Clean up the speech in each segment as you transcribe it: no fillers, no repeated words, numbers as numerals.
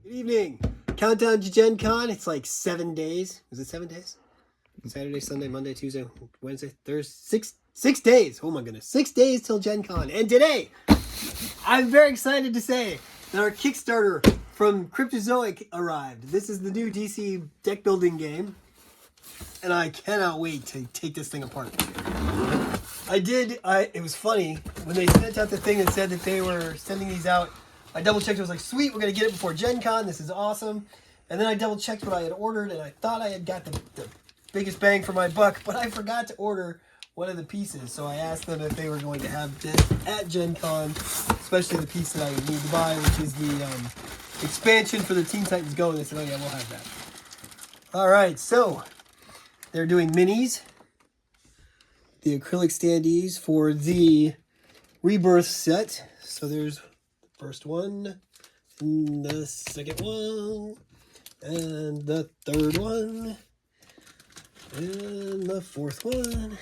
Good evening. Countdown to Gen Con. It's like 7 days. Is it 7 days? Saturday, Sunday, Monday, Tuesday, Wednesday, Thursday. 6 days. Oh my goodness. 6 days till Gen Con. And today, I'm very excited to say that our Kickstarter from Cryptozoic arrived. This is the new DC deck building game. And I cannot wait to take this thing apart. It was funny. When they sent out the thing that said that they were sending these out, I double checked. I was like, sweet, we're going to get it before Gen Con. This is awesome. And then I double checked what I had ordered, and I thought I had got the biggest bang for my buck, but I forgot to order one of the pieces. So I asked them if they were going to have this at Gen Con, especially the piece that I would need to buy, which is the expansion for the Teen Titans Go. And they said, oh yeah, we'll have that. All right, so they're doing minis, the acrylic standees for the Rebirth set. So there's first one, and the second one, and the third one, and the fourth one.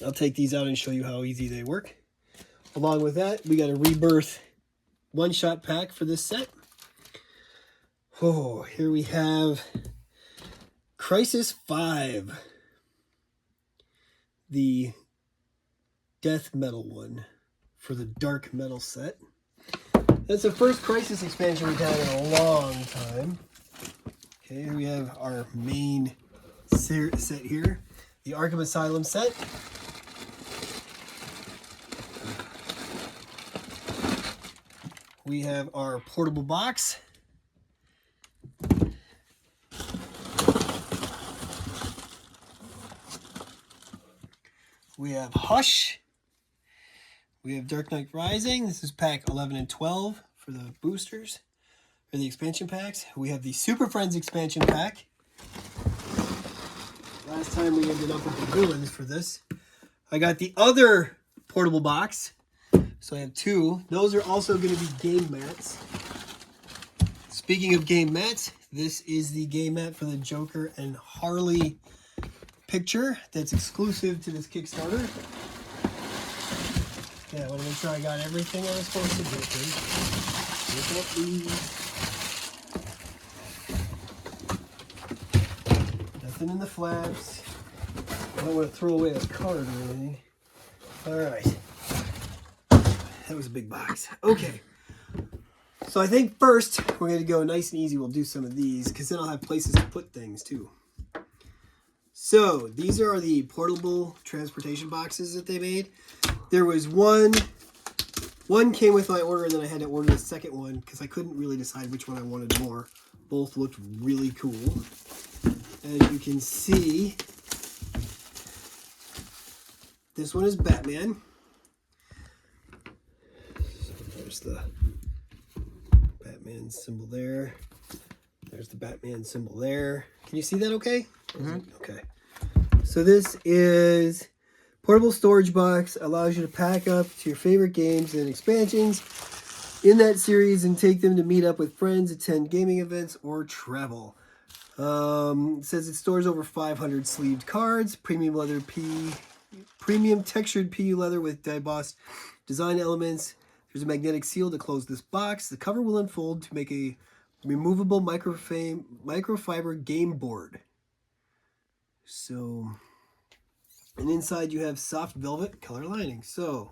I'll take these out and show you how easy they work. Along with that, we got a Rebirth one-shot pack for this set. Oh, here we have Crisis 5, the death metal one for the dark metal set. That's the first Crisis expansion we've had in a long time. Okay, here we have our main set here, the Arkham Asylum set. We have our portable box. We have Hush. We have Dark Knight Rising. This is pack 11 and 12 for the boosters, or the expansion packs. We have the Super Friends expansion pack. Last time we ended up with the villains for this. I got the other portable box. So I have two. Those are also going to be game mats. Speaking of game mats, this is the game mat for the Joker and Harley picture that's exclusive to this Kickstarter. Yeah, I want to make sure I got everything I was supposed to get. Look up these. Nothing in the flaps. I don't want to throw away a card or anything. Alright. That was a big box. Okay. So I think first we're going to go nice and easy. We'll do some of these because then I'll have places to put things too. So these are the portable transportation boxes that they made. There was one came with my order, and then I had to order the second one because I couldn't really decide which one I wanted more. Both looked really cool. As you can see, this one is Batman. So there's the Batman symbol there. There's the Batman symbol there. Can you see that okay? Mm-hmm. Okay. So this is portable storage box, allows you to pack up to your favorite games and expansions in that series and take them to meet up with friends, attend gaming events, or travel. It says it stores over 500 sleeved cards, premium textured PU leather with embossed design elements. There's a magnetic seal to close this box. The cover will unfold to make a removable microfiber game board. So, and inside you have soft velvet color lining. So,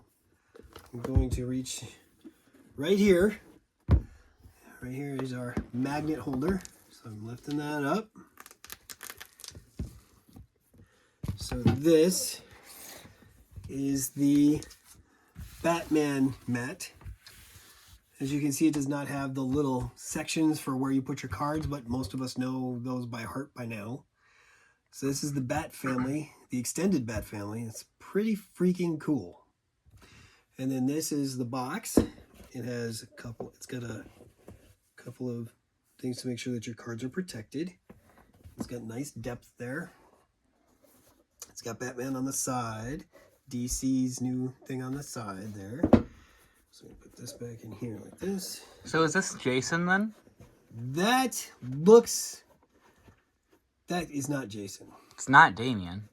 I'm going to reach right here. Right here is our magnet holder. So I'm lifting that up. So this is the Batman mat. As you can see, it does not have the little sections for where you put your cards, but most of us know those by heart by now. So this is the Bat family, the extended Bat family. It's pretty freaking cool. And then this is the box. It has it's got a couple of things to make sure that your cards are protected. It's got nice depth there. It's got Batman on the side. DC's new thing on the side there. So I'm gonna put this back in here like this. So is this Jason then? That is not Jason. It's not Damian.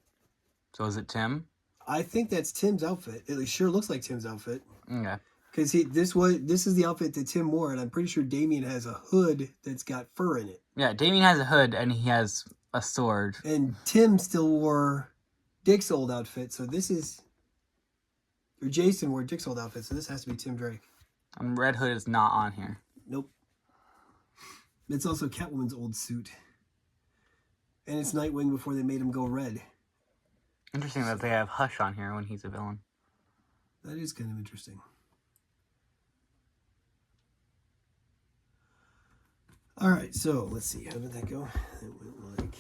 So is it Tim? I think that's Tim's outfit. It sure looks like Tim's outfit. Okay. Because this is the outfit that Tim wore, and I'm pretty sure Damien has a hood that's got fur in it. Yeah, Damien has a hood and he has a sword. And Tim still wore Dick's old outfit, so this is... Or Jason wore Dick's old outfit, so this has to be Tim Drake. And Red Hood is not on here. Nope. It's also Catwoman's old suit. And it's Nightwing before they made him go red. Interesting that they have Hush on here when he's a villain. That is kind of interesting. All right, so let's see. How did that go? It went like...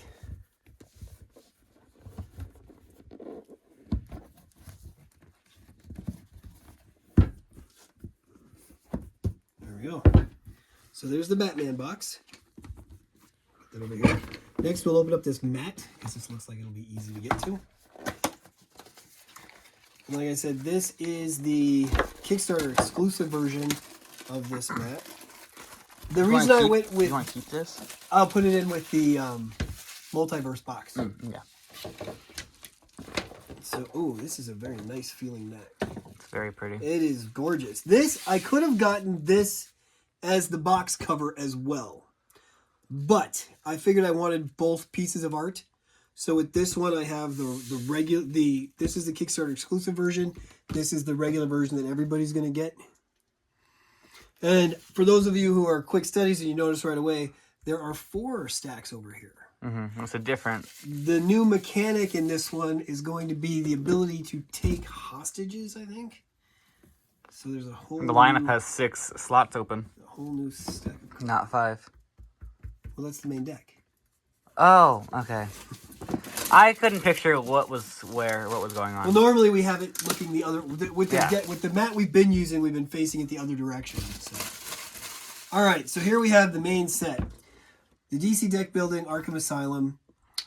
There we go. So there's the Batman box. Put that over here. Next, we'll open up this mat, because this looks like it'll be easy to get to. And like I said, this is the Kickstarter exclusive version of this mat. The reason I went with... You want to keep this? I'll put it in with the multiverse box. Yeah. So, ooh, this is a very nice feeling mat. It's very pretty. It is gorgeous. This, I could have gotten this as the box cover as well. But I figured I wanted both pieces of art. So with this one, I have the regular... This is the Kickstarter exclusive version. This is the regular version that everybody's going to get. And for those of you who are quick studies and you notice right away, there are 4 stacks over here. Mm-hmm. It's a different... The new mechanic in this one is going to be the ability to take hostages, I think. So there's a whole... The lineup has 6 slots open. A whole new stack of cards. Not 5. Well, that's the main deck. Oh, okay. I couldn't picture what was going on. Well, normally we have it looking the other... With the mat we've been using, we've been facing it the other direction. So. All right, so here we have the main set. The DC Deck Building Arkham Asylum.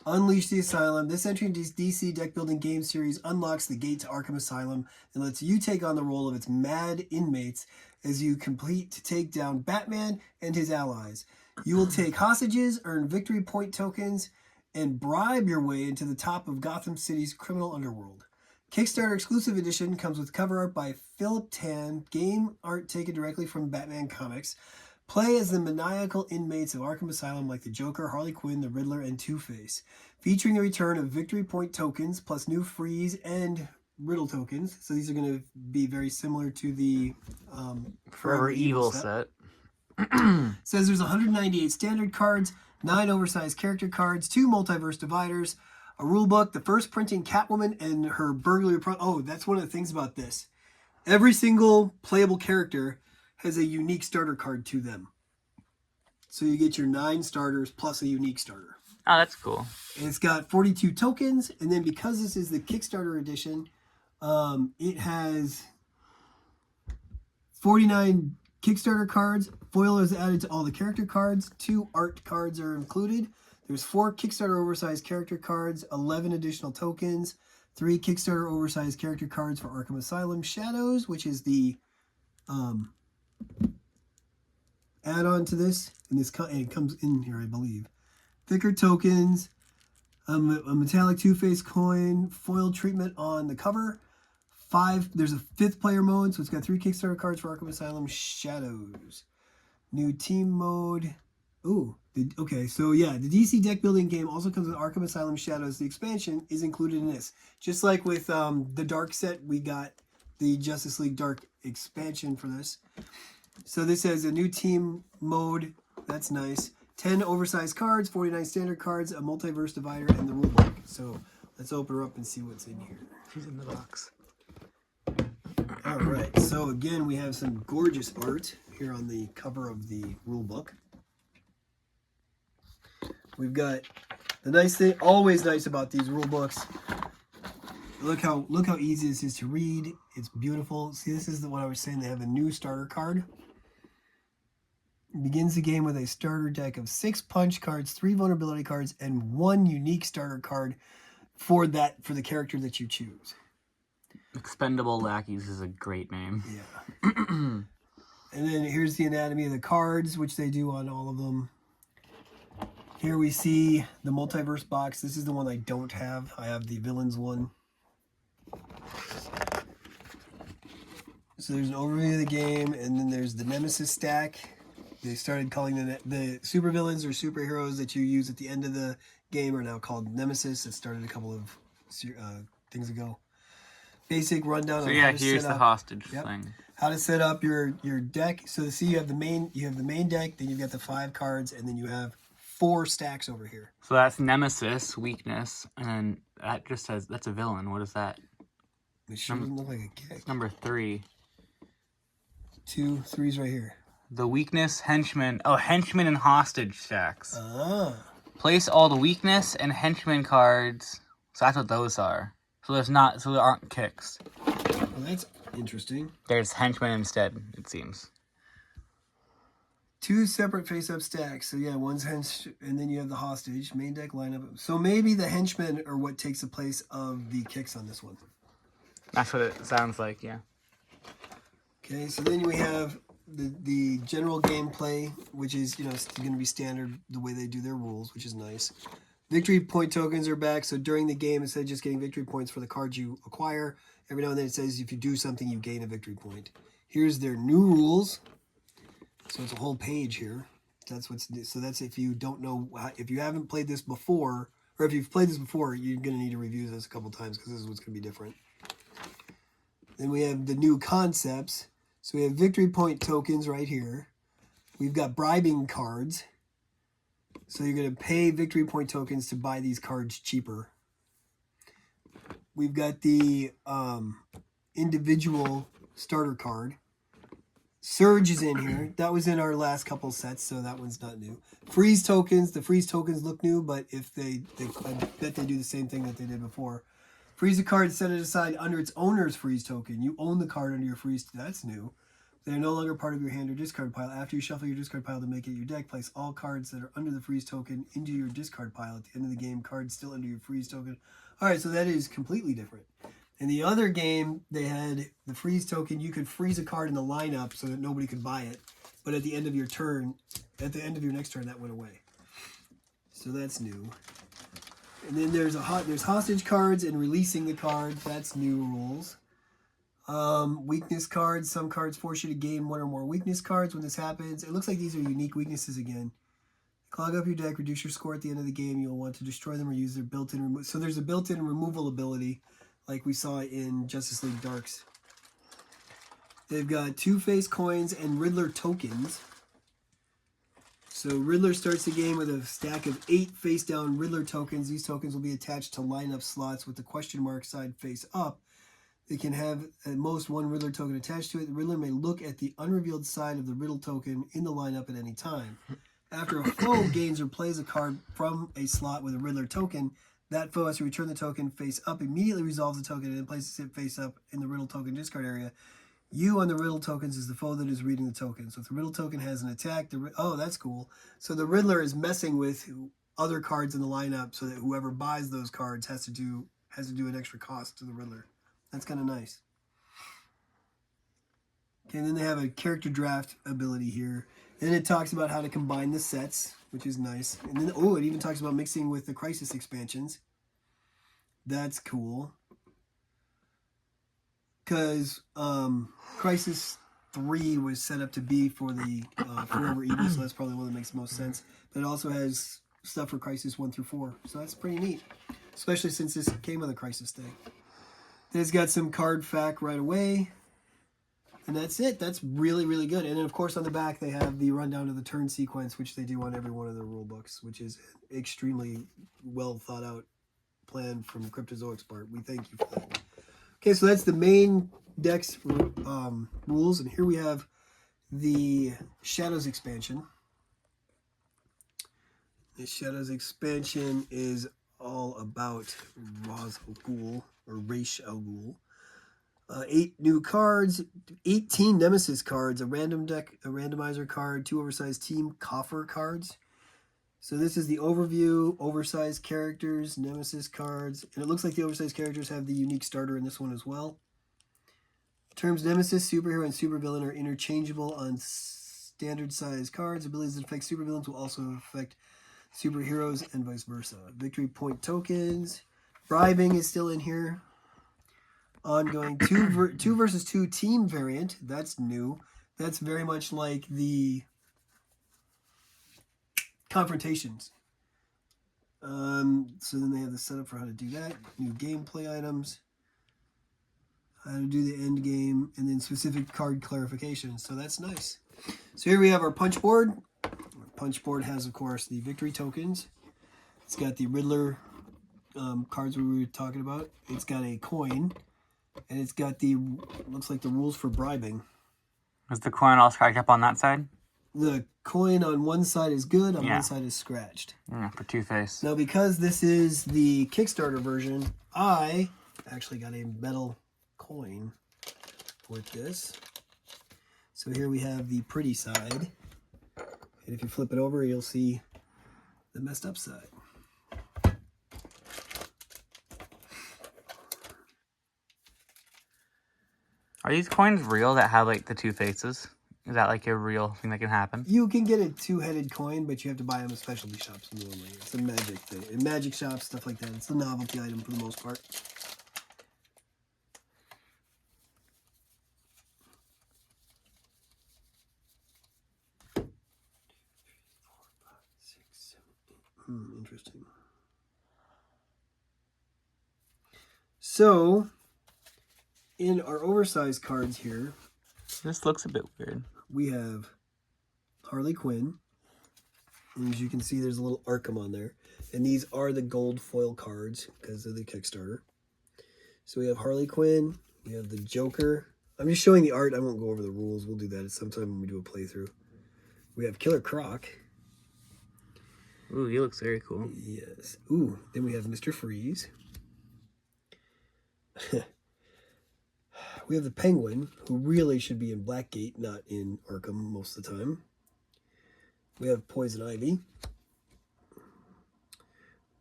Unleash the Asylum. This entry in DC Deck Building game series unlocks the gate to Arkham Asylum and lets you take on the role of its mad inmates as you complete to take down Batman and his allies. You will take hostages, earn victory point tokens, and bribe your way into the top of Gotham City's criminal underworld. Kickstarter exclusive edition comes with cover art by Philip Tan, game art taken directly from Batman comics. Play as the maniacal inmates of Arkham Asylum like the Joker, Harley Quinn, the Riddler, and Two-Face. Featuring the return of victory point tokens, plus new freeze and riddle tokens. So these are going to be very similar to the Forever Evil set. Says there's 198 standard cards, 9 oversized character cards, 2 multiverse dividers, a rule book, the first printing Catwoman and her burglary... Oh, that's one of the things about this. Every single playable character has a unique starter card to them. So you get your 9 starters plus a unique starter. Oh, that's cool. And it's got 42 tokens, and then because this is the Kickstarter edition, it has 49 Kickstarter cards. Foil is added to all the character cards. 2 art cards are included. There's 4 Kickstarter oversized character cards, 11 additional tokens, 3 Kickstarter oversized character cards for Arkham Asylum Shadows, which is the add-on to this, and it comes in here, I believe. Thicker tokens, a metallic Two-Face coin, foil treatment on the cover. 5. There's a 5th player mode, so it's got 3 Kickstarter cards for Arkham Asylum Shadows. New team mode. Ooh, okay, so yeah, the DC deck building game also comes with Arkham Asylum Shadows. The expansion is included in this. Just like with the Dark set, we got the Justice League Dark expansion for this. So this has a new team mode. That's nice. 10 oversized cards, 49 standard cards, a multiverse divider, and the rulebook. So let's open her up and see what's in here. She's in the box. All right, so again, we have some gorgeous art here on the cover of the rulebook. We've got the nice thing, always nice about these rulebooks. Look how easy this is to read. It's beautiful. See, this is what I was saying. They have a new starter card. It begins the game with a starter deck of 6 punch cards, 3 vulnerability cards, and 1 unique starter card for the character that you choose. Expendable Lackeys is a great name. Yeah. And then here's the anatomy of the cards, which they do on all of them. Here we see the multiverse box. This is the one I don't have. I have the villains one. So there's an overview of the game, and then there's the Nemesis stack. They started calling the supervillains or superheroes that you use at the end of the game are now called Nemesis. It started a couple of things ago. Basic rundown So on yeah, how to here's set the up. hostage Yep. thing. How to set up your deck. So see, you have the main deck, then you've got the 5 cards, and then you have 4 stacks over here. So that's Nemesis, weakness, and then that just says that's a villain. What is that? It sure doesn't look like a kick. It's number 3. 2, 3's right here. The weakness, henchman. Oh, henchman and hostage stacks. Ah. Place all the weakness and henchman cards. So that's what those are. So there aren't kicks. Well, that's interesting. There's henchmen instead, it seems. 2 separate face-up stacks. So yeah, one's hench, and then you have the hostage main deck lineup. So maybe the henchmen are what takes the place of the kicks on this one. That's what it sounds like, yeah. Okay, so then we have the general gameplay, which is going to be standard the way they do their rules, which is nice. Victory point tokens are back. So during the game, instead of just getting victory points for the cards you acquire, every now and then it says if you do something, you gain a victory point. Here's their new rules. So it's a whole page here. That's if you don't know, if you haven't played this before, or if you've played this before, you're going to need to review this a couple times because this is what's going to be different. Then we have the new concepts. So we have victory point tokens right here. We've got bribing cards. So you're going to pay victory point tokens to buy these cards cheaper. We've got the individual starter card. Surge is in here. That was in our last couple sets, so that one's not new. Freeze tokens. The freeze tokens look new, but if I bet they do the same thing that they did before. Freeze a card, set it aside under its owner's freeze token. You own the card under your freeze. That's new. They're no longer part of your hand or discard pile. After you shuffle your discard pile to make it your deck, place all cards that are under the freeze token into your discard pile. At the end of the game, cards still under your freeze token. All right, so that is completely different. In the other game, they had the freeze token. You could freeze a card in the lineup so that nobody could buy it. But at the end of your turn, at the end of your next turn, that went away. So that's new. And then there's hostage cards and releasing the cards. That's new rules. Weakness cards. Some cards force you to gain 1 or more weakness cards when this happens. It looks like these are unique weaknesses again. Clog up your deck, reduce your score at the end of the game. You'll want to destroy them or use their built-in removal. So there's a built-in removal ability like we saw in Justice League Darks. They've got Two-Face coins and Riddler tokens. So Riddler starts the game with a stack of 8 face-down Riddler tokens. These tokens will be attached to lineup slots with the question mark side face up. They can have at most 1 Riddler token attached to it. The Riddler may look at the unrevealed side of the Riddle token in the lineup at any time. After a foe gains or plays a card from a slot with a Riddler token, that foe has to return the token face up, immediately resolves the token, and then places it face up in the Riddle token discard area. You on the Riddle tokens is the foe that is reading the token. So if the Riddle token has an attack, oh, that's cool. So the Riddler is messing with other cards in the lineup so that whoever buys those cards has to do an extra cost to the Riddler. That's kind of nice. Okay, and then they have a character draft ability here. And then it talks about how to combine the sets, which is nice. And then, it even talks about mixing with the Crisis expansions. That's cool. Because Crisis 3 was set up to be for the Forever Evil, so that's probably one that makes the most sense. But it also has stuff for Crisis 1 through 4. So that's pretty neat. Especially since this came with a Crisis thing. Then it's got some card fact right away. And that's it. That's really, really good. And then, of course, on the back, they have the rundown of the turn sequence, which they do on every one of their rule books, which is extremely well thought out plan from the Cryptozoics part. We thank you for that. Okay, so that's the main deck's rules. And here we have the Shadows expansion. The Shadows expansion is all about Ra's al Ghul, or Ra's al Ghul. 8 new cards, 18 Nemesis cards, a random deck, a randomizer card, 2 oversized team coffer cards. So this is the overview, oversized characters, Nemesis cards, and it looks like the oversized characters have the unique starter in this one as well. Terms Nemesis, superhero, and supervillain are interchangeable on standard size cards. Abilities that affect supervillains will also affect superheroes and vice versa. Victory point tokens. Bribing is still in here. ongoing two versus two team variant. That's new. That's very much like the confrontations. So then they have the setup for how to do that. New gameplay items. How to do the end game, and then specific card clarifications. So that's nice. So here we have our punch board. Our punch board has, of course, the victory tokens. It's got the Riddler cards we were talking about. It's got a coin, and it's got the, looks like the rules for bribing. Is the coin all scratched up on that side? The coin on one side is good, on one side is scratched. Yeah, for Two-Face. Now, because this is the Kickstarter version, I actually got a metal coin with this. So here we have the pretty side. And if you flip it over, you'll see the messed up side. Are these coins real that have like the two faces? Is that like a real thing that can happen? You can get a two-headed coin, but you have to buy them at specialty shops normally. It's a magic thing. In magic shops, stuff like that. It's a novelty item for the most part. Interesting. So, in our oversized cards here, this looks a bit weird. We have Harley Quinn. And as you can see, there's a little Arkham on there. And these are the gold foil cards because of the Kickstarter. So we have Harley Quinn. We have the Joker. I'm just showing the art. I won't go over the rules. We'll do that at some time when we do a playthrough. We have Killer Croc. Ooh, he looks very cool. Yes. Ooh, then we have Mr. Freeze. We have the Penguin, who really should be in Blackgate, not in Arkham most of the time. We have Poison Ivy.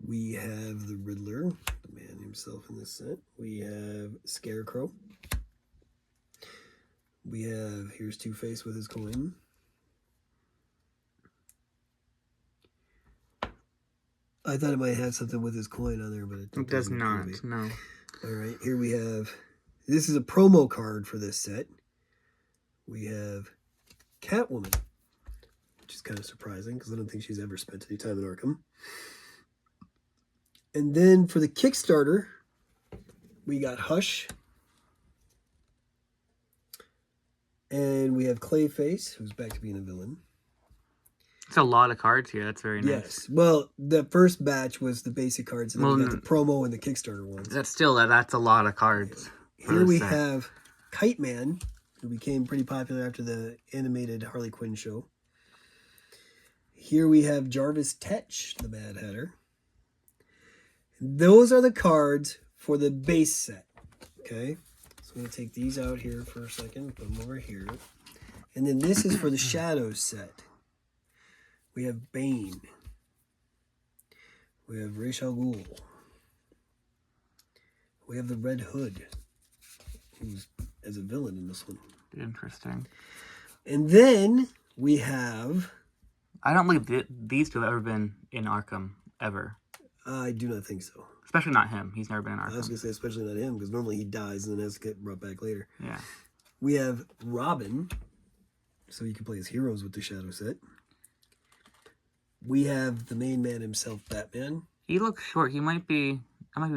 We have the Riddler, the man himself in this set. We have Scarecrow. We have, here's Two-Face with his coin. I thought it might have something with his coin on there, but it does not, no. All right, here we have, this is a promo card for this set. We have Catwoman, which is kind of surprising because I don't think she's ever spent any time in Arkham. And then for the Kickstarter, we got Hush. And we have Clayface, who's back to being a villain. It's a lot of cards here. That's very nice. Yes. Well, the first batch was the basic cards, and then we got the promo and the Kickstarter ones. That's a lot of cards. Here we have Kite Man, who became pretty popular after the animated Harley Quinn show. Here we have Jarvis Tetch, the Mad Hatter. Those are the cards for the base set. Okay? So I'm going to take these out here for a second, put them over here. And then this is for the Shadows set. We have Bane. We have Ra's al Ghul. We have the Red Hood, who's as a villain in this one. Interesting. And then we have... I don't believe these two have ever been in Arkham, ever. I do not think so. Especially not him. He's never been in Arkham. I was going to say especially not him, because normally he dies and then has to get brought back later. Yeah. We have Robin, so you can play as heroes with the Shadow set. We have the main man himself, Batman. He looks short. That might be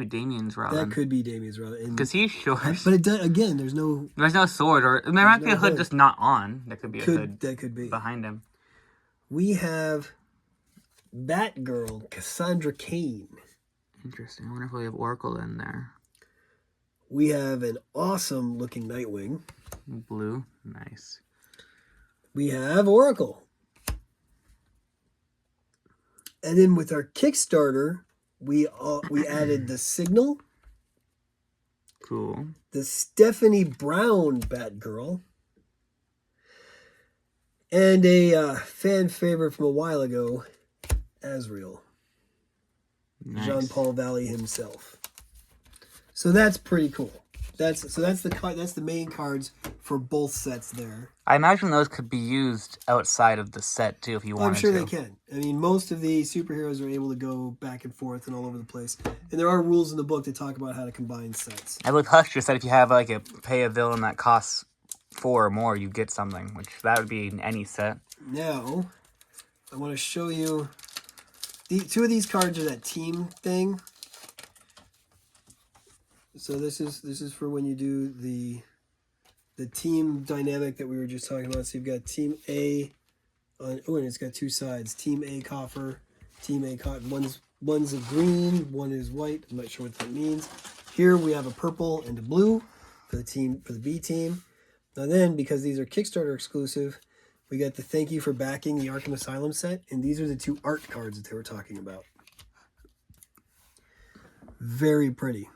Damien's Robin. That could be Damien's Robin. Because he's short. But it does, again, there's no sword, or there might be a hood just not on. That could be a hood. That could be behind him. We have Batgirl, Cassandra Cain. Interesting. I wonder if we have Oracle in there. We have an awesome looking Nightwing. Blue. Nice. We have Oracle. And then with our Kickstarter, we added the Signal. Cool. The Stephanie Brown Batgirl. And a fan favorite from a while ago, Azrael. Nice. Jean-Paul Valley himself. So that's pretty cool. That's the main cards for both sets there. I imagine those could be used outside of the set too if you wanted I'm sure to. they can. I mean, most of the superheroes are able to go back and forth and all over the place. And there are rules in the book that talk about how to combine sets. I believe Hush just said if you have like pay a villain that costs 4 or more, you get something, which that would be in any set. Now, I want to show you two of these cards are that team thing. So this is for when you do the team dynamic that we were just talking about. So you've got Team A on, and it's got two sides. Team A coffer, Team A cotton. One's a green, one is white. I'm not sure what that means. Here we have a purple and a blue for the B team. Now then, because these are Kickstarter exclusive, we got the thank you for backing the Arkham Asylum set, and these are the two art cards that they were talking about. Very pretty.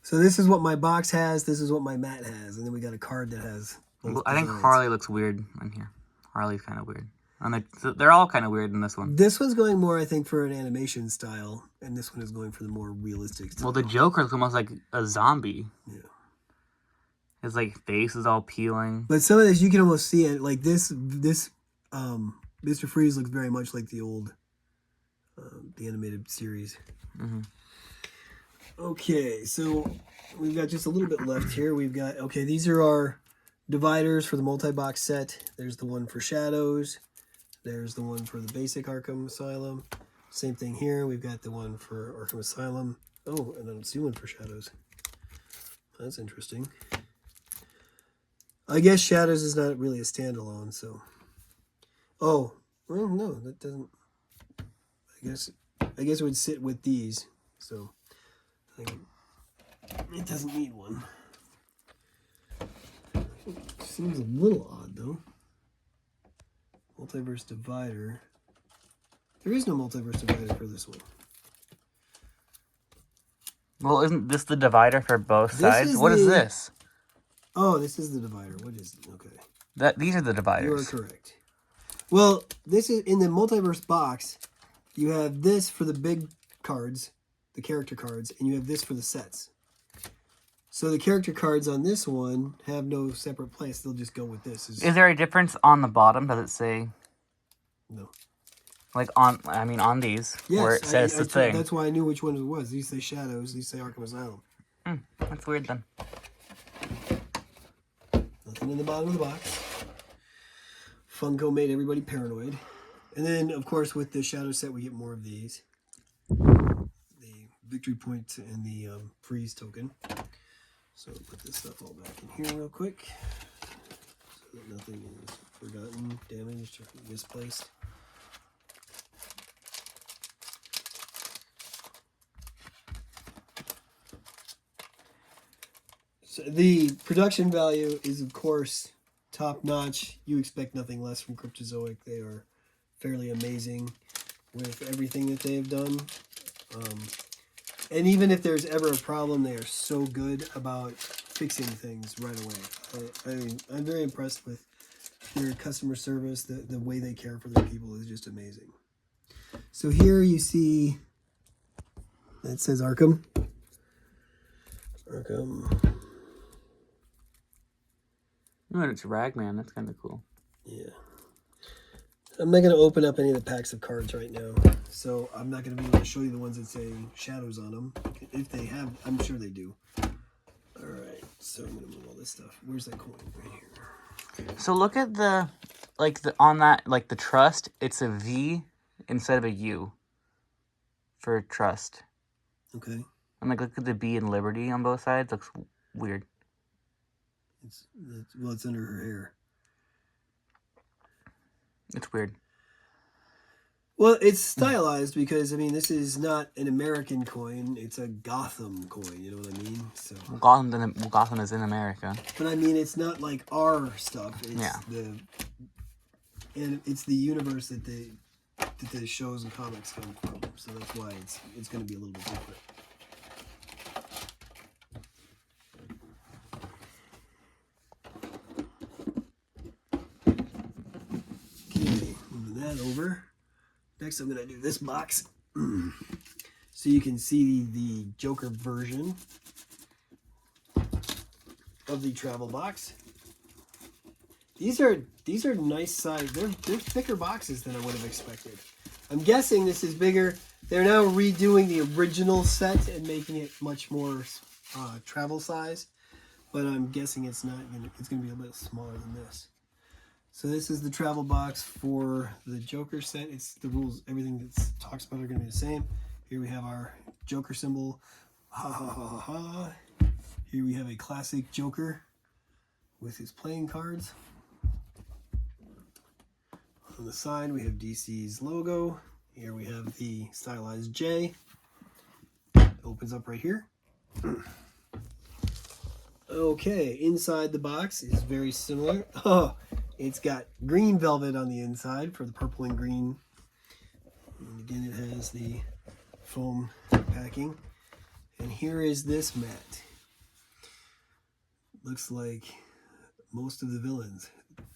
So this is what my box has. This is what my mat has, and then we got a card that has. I think Harley looks weird in here. Harley's kind of weird, and they're all kind of weird in this one. This one's going more, I think, for an animation style, and this one is going for the more realistic style. Well, the Joker's almost like a zombie. Yeah. His like face is all peeling. But some of this you can almost see it. Like this Mr. Freeze looks very much like the old the animated series. Mm-hmm. Okay, so we've got just a little bit left here. We've got, okay, these are our dividers for the multi-box set. There's the one for Shadows. There's the one for the basic Arkham Asylum. Same thing here. We've got the one for Arkham Asylum. Oh, and I don't see one for Shadows. That's interesting. I guess Shadows is not really a standalone, so. Oh, well, no, that doesn't. I guess it would sit with these, so. It doesn't need one. Seems a little odd, though. Multiverse divider. There is no multiverse divider for this one. Well, isn't this the divider for both sides? What is this? Oh, this is the divider. What is it? Okay. These are the dividers. You are correct. Well, this is in the multiverse box. You have this for the big cards, the character cards, and you have this for the sets. So the character cards on this one have no separate place. They'll just go with this. Is there a difference on the bottom? Does it say? No. Like on these, yes, where it says the thing. That's why I knew which one it was. These say Shadows. These say Arkham Asylum. That's weird then. Nothing in the bottom of the box. Funko made everybody paranoid. And then, of course, with the Shadow set, we get more of these. The victory point and the freeze token. So put this stuff all back in here real quick. So that nothing is forgotten, damaged, or misplaced. So the production value is, of course, top notch. You expect nothing less from Cryptozoic. They are fairly amazing with everything that they have done. And even if there's ever a problem, they are so good about fixing things right away. I'm very impressed with their customer service. The way they care for their people is just amazing. So here you see that says Arkham. Arkham. Oh, and it's Ragman. That's kind of cool. Yeah. I'm not going to open up any of the packs of cards right now, so I'm not going to be able to show you the ones that say Shadows on them. If they have, I'm sure they do. All right, so I'm going to move all this stuff. Where's that coin? Right here. So look at on that, the trust, it's a V instead of a U for trust. Okay. And look at the B in Liberty on both sides. Looks weird. It's under her hair. It's weird. Well, it's stylized because, this is not an American coin. It's a Gotham coin, you know what I mean? So Gotham is in America. But it's not like our stuff. It's yeah. And it's the universe that the shows and comics come from. So that's why it's going to be a little bit different. That over. Next I'm going to do this box so you can see the Joker version. of the travel box. These are nice size. They're thicker boxes than I would have expected. I'm guessing this is bigger. They're now redoing the original set and making it much more travel size. But I'm guessing it's not. It's going to be a little smaller than this. So this is the travel box for the Joker set. It's the rules. Everything that talks about are going to be the same. Here we have our Joker symbol. Ha ha ha ha ha. Here we have a classic Joker with his playing cards. On the side we have DC's logo. Here we have the stylized J. It opens up right here. Okay, inside the box is very similar. Oh, it's got green velvet on the inside for the purple and green. And again, it has the foam packing. And here is this mat. Looks like most of the villains.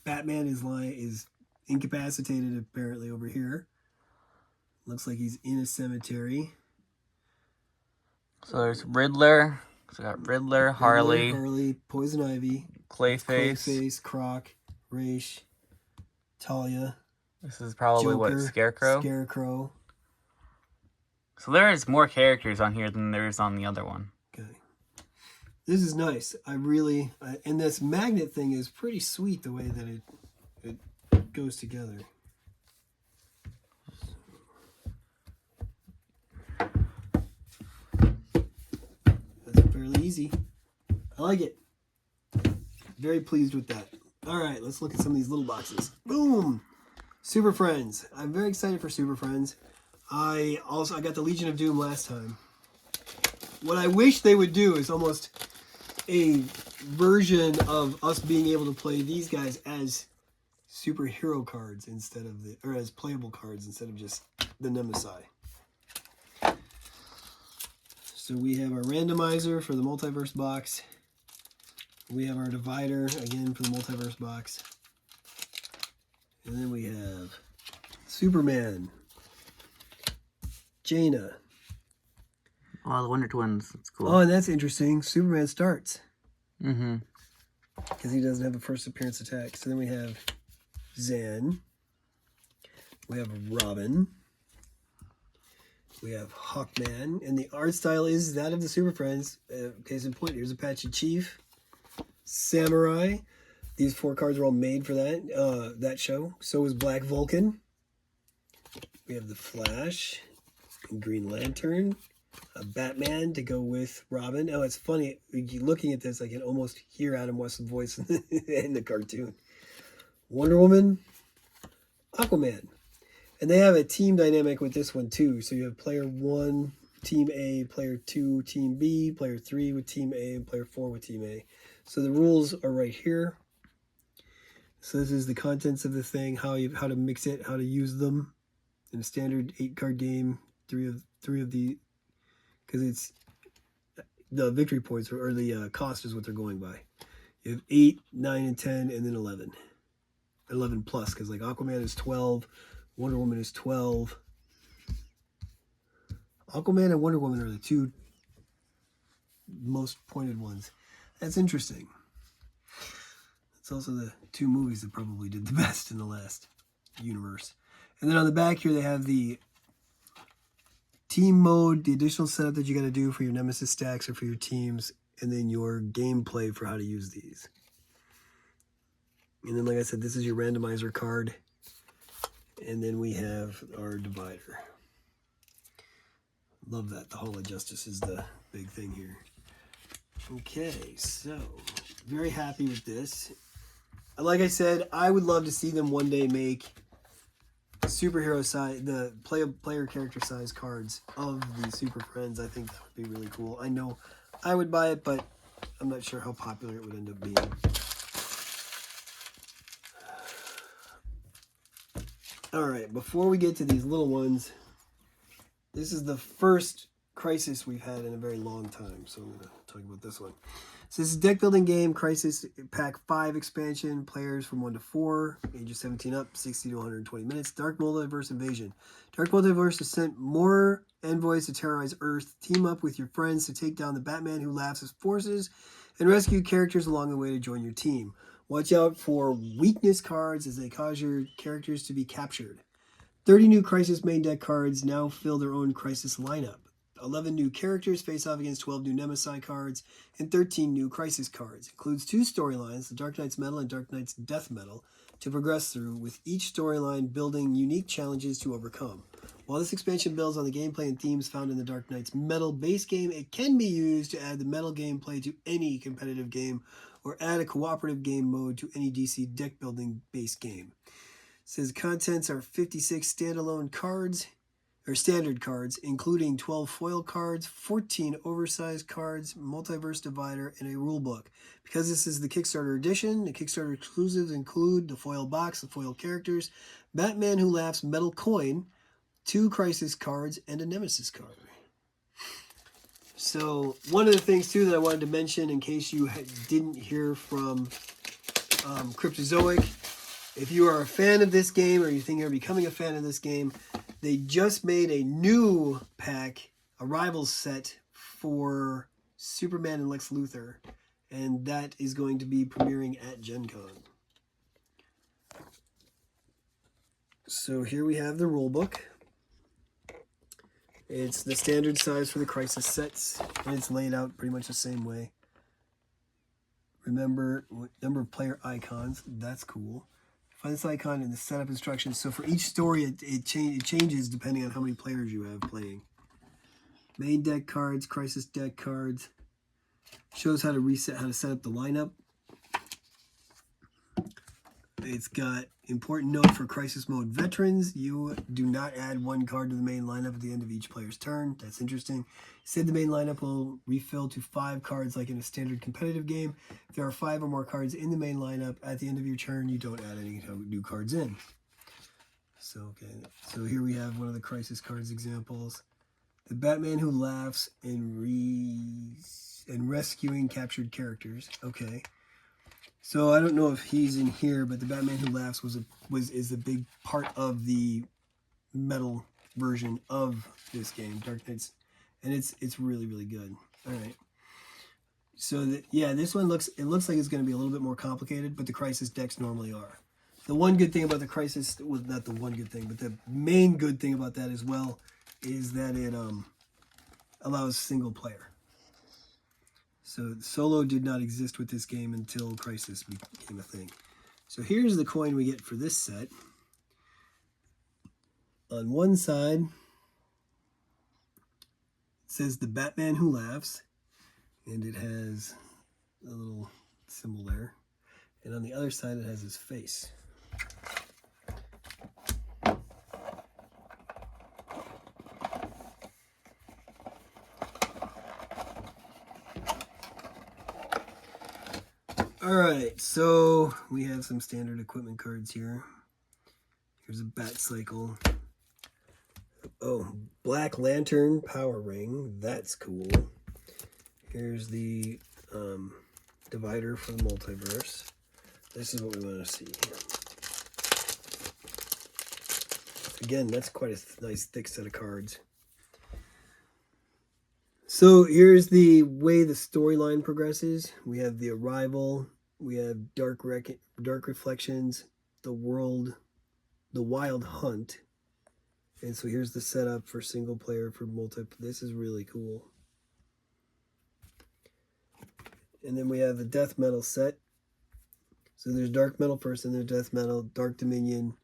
Batman is incapacitated apparently over here. Looks like he's in a cemetery. So there's Riddler. So we got Riddler, Harley, Poison Ivy, Clayface, Croc, Raish, Talia. This is probably Joker, what, Scarecrow? Scarecrow. So there is more characters on here than there is on the other one. Okay. This is nice. And this magnet thing is pretty sweet the way that it goes together. That's fairly easy. I like it. Very pleased with that. All right, let's look at some of these little boxes. Boom! Super Friends. I'm very excited for Super Friends. I got the Legion of Doom last time. What I wish they would do is almost a version of us being able to play these guys as superhero cards or as playable cards instead of just the Nemesis. So we have our randomizer for the multiverse box. We have our divider again for the multiverse box. And then we have Superman, Jaina. Oh, the Wonder Twins. That's cool. Oh, and that's interesting. Superman starts. Mm-hmm. Because he doesn't have a first appearance attack. So then we have Zan. We have Robin. We have Hawkman. And the art style is that of the Super Friends. Case in point, here's Apache Chief. Samurai. These 4 cards are all made for that show. So is Black Vulcan. We have the Flash. Green Lantern. Batman to go with Robin. Oh, it's funny. Looking at this, I can almost hear Adam West's voice in the cartoon. Wonder Woman. Aquaman. And they have a team dynamic with this one too. So you have player 1, team A, player 2, team B, player 3 with team A, and player 4 with team A. So the rules are right here. So this is the contents of the thing, how to mix it, how to use them in a standard 8-card game. Three of the, because it's the victory points or the cost is what they're going by. You have 8, 9, and 10, and then 11. 11 plus, because like Aquaman is 12, Wonder Woman is 12. Aquaman and Wonder Woman are the 2 most pointed ones. That's interesting. It's also the 2 movies that probably did the best in the last universe. And then on the back here they have the team mode, the additional setup that you got to do for your Nemesis stacks or for your teams, and then your gameplay for how to use these. And then, like I said, this is your randomizer card. And then we have our divider. Love that. The Hall of Justice is the big thing here. Okay, so very happy with this. Like I said, I would love to see them one day make superhero size, the player character size cards of the Super Friends. I think that would be really cool. I know I would buy it, but I'm not sure how popular it would end up being. All right, before we get to these little ones, this is the first Crisis we've had in a very long time, so I'm going to talk about this one. So this is deck building game, Crisis Pack 5 expansion, players from 1 to 4, ages 17 up, 60 to 120 minutes, Dark Multiverse Invasion. Dark Multiverse has sent more envoys to terrorize Earth. Team up with your friends to take down the Batman who laughs his forces and rescue characters along the way to join your team. Watch out for weakness cards as they cause your characters to be captured. 30 new Crisis main deck cards now fill their own Crisis lineup. 11 new characters face off against 12 new Nemesis cards and 13 new Crisis cards. Includes 2 storylines, the Dark Knight's Metal and Dark Knight's Death Metal, to progress through, with each storyline building unique challenges to overcome. While this expansion builds on the gameplay and themes found in the Dark Knight's Metal base game, it can be used to add the Metal gameplay to any competitive game or add a cooperative game mode to any DC deck building base game. It says contents are 56 standalone cards, or standard cards, including 12 foil cards, 14 oversized cards, multiverse divider, and a rulebook. Because this is the Kickstarter edition, the Kickstarter exclusives include the foil box, the foil characters, Batman Who Laughs metal coin, 2 Crisis cards, and a Nemesis card. So one of the things too that I wanted to mention, in case you didn't hear from Cryptozoic, if you are a fan of this game or you think you're becoming a fan of this game, they just made a new pack, a Rivals set for Superman and Lex Luthor, and that is going to be premiering at Gen Con. So here we have the rulebook. It's the standard size for the Crisis sets, and it's laid out pretty much the same way. Remember, number of player icons, that's cool. Find this icon in the setup instructions. So for each story, it changes depending on how many players you have playing. Main deck cards, Crisis deck cards. Shows how to set up the lineup. It's got important note for Crisis Mode veterans. You do not add 1 card to the main lineup at the end of each player's turn. That's interesting. Said the main lineup will refill to 5 cards like in a standard competitive game. If there are 5 or more cards in the main lineup at the end of your turn, you don't add any new cards in. So here we have one of the Crisis cards examples. The Batman Who Laughs and rescuing captured characters. Okay. So I don't know if he's in here, but the Batman Who Laughs is a big part of the metal version of this game, Dark Knights, and it's really, really good. All right. So this one looks like it's going to be a little bit more complicated, but the Crisis decks normally are. The one good thing about the Crisis, well, not the one good thing, but the main good thing about that as well is that it allows single player. So solo did not exist with this game until Crisis became a thing. So here's the coin we get for this set. On one side, it says the Batman Who Laughs, and it has a little symbol there. And on the other side, it has his face. Alright, so we have some standard equipment cards here. Here's a Bat Cycle. Oh, Black Lantern Power Ring. That's cool. Here's the divider for the multiverse. This is what we want to see. Again, that's quite a nice thick set of cards. So here's the way the storyline progresses. We have the Arrival, we have Dark Reflections, the Wild Hunt, and so here's the setup for single player, for multi. This is really cool. And then we have the Death Metal set. So there's Dark Metal first, and there's Death Metal, Dark Dominion,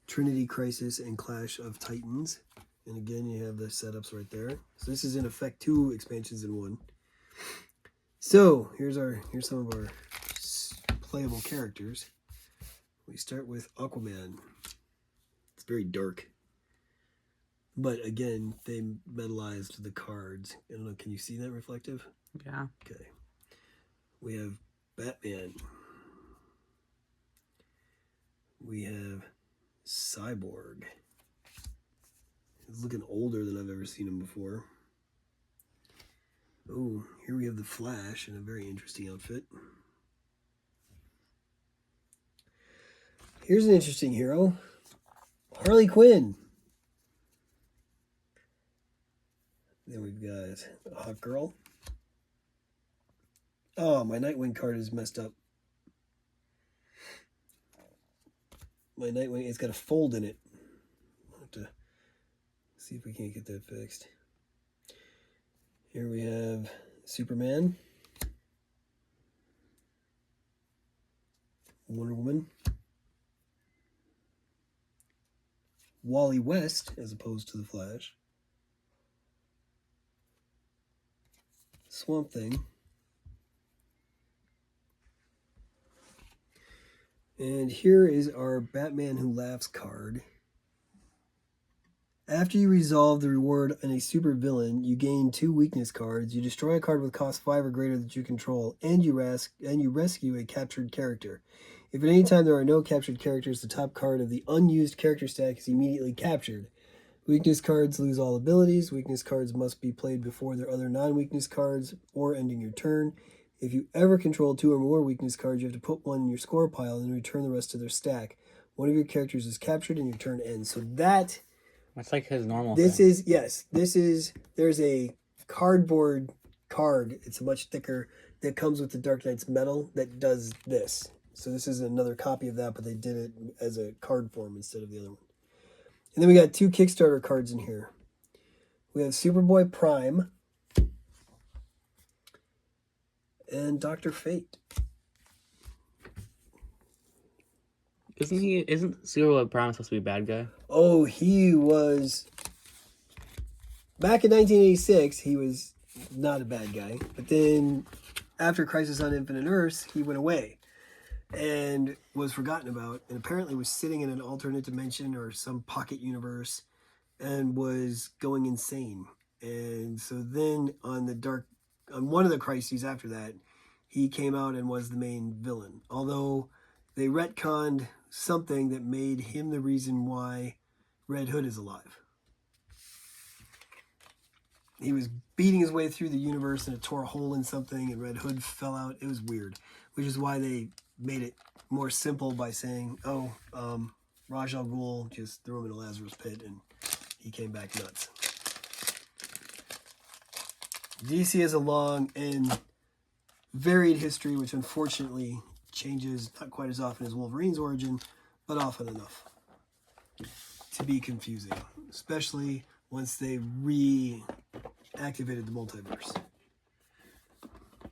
Trinity Crisis, and Clash of Titans. And again, you have the setups right there. So this is in effect 2 expansions in 1. So here's some of our playable characters. We start with Aquaman. It's very dark, but again, they metallized the cards. I don't know. Can you see that reflective? Yeah. Okay. We have Batman. We have Cyborg. He's looking older than I've ever seen him before. Oh, here we have the Flash in a very interesting outfit. Here's an interesting hero. Harley Quinn. Then we've got Hawk Girl. Oh, my Nightwing card is messed up. My Nightwing, it's got a fold in it. I'll have to see if we can't get that fixed. Here we have Superman, Wonder Woman, Wally West, as opposed to the Flash, Swamp Thing, and here is our Batman Who Laughs card. After you resolve the reward on a super villain, you gain 2 weakness cards. You destroy a card with cost 5 or greater that you control, and you rescue a captured character. If at any time there are no captured characters, the top card of the unused character stack is immediately captured. Weakness cards lose all abilities. Weakness cards must be played before their other non-weakness cards or ending your turn. If you ever control 2 or more weakness cards, you have to put one in your score pile and return the rest to their stack. One of your characters is captured and your turn ends. So that's like his normal This thing. There's a cardboard card. It's much thicker that comes with the Dark Knight's metal that does this. So this is another copy of that, but they did it as a card form instead of the other one. And then we got 2 Kickstarter cards in here. We have Superboy Prime and Dr. Fate. Isn't Superboy Prime supposed to be a bad guy? Oh, he was... Back in 1986, he was not a bad guy. But then, after Crisis on Infinite Earths, he went away and was forgotten about, and apparently was sitting in an alternate dimension or some pocket universe and was going insane. And so then on one of the crises after that, he came out and was the main villain. Although they retconned something that made him the reason why Red Hood is alive. He was beating his way through the universe and it tore a hole in something and Red Hood fell out. It was weird, which is why they made it more simple by saying, Ra's al Ghul just threw him in a Lazarus pit and he came back nuts. DC has a long and varied history, which unfortunately changes not quite as often as Wolverine's origin, but often enough to be confusing, especially once they reactivated the multiverse.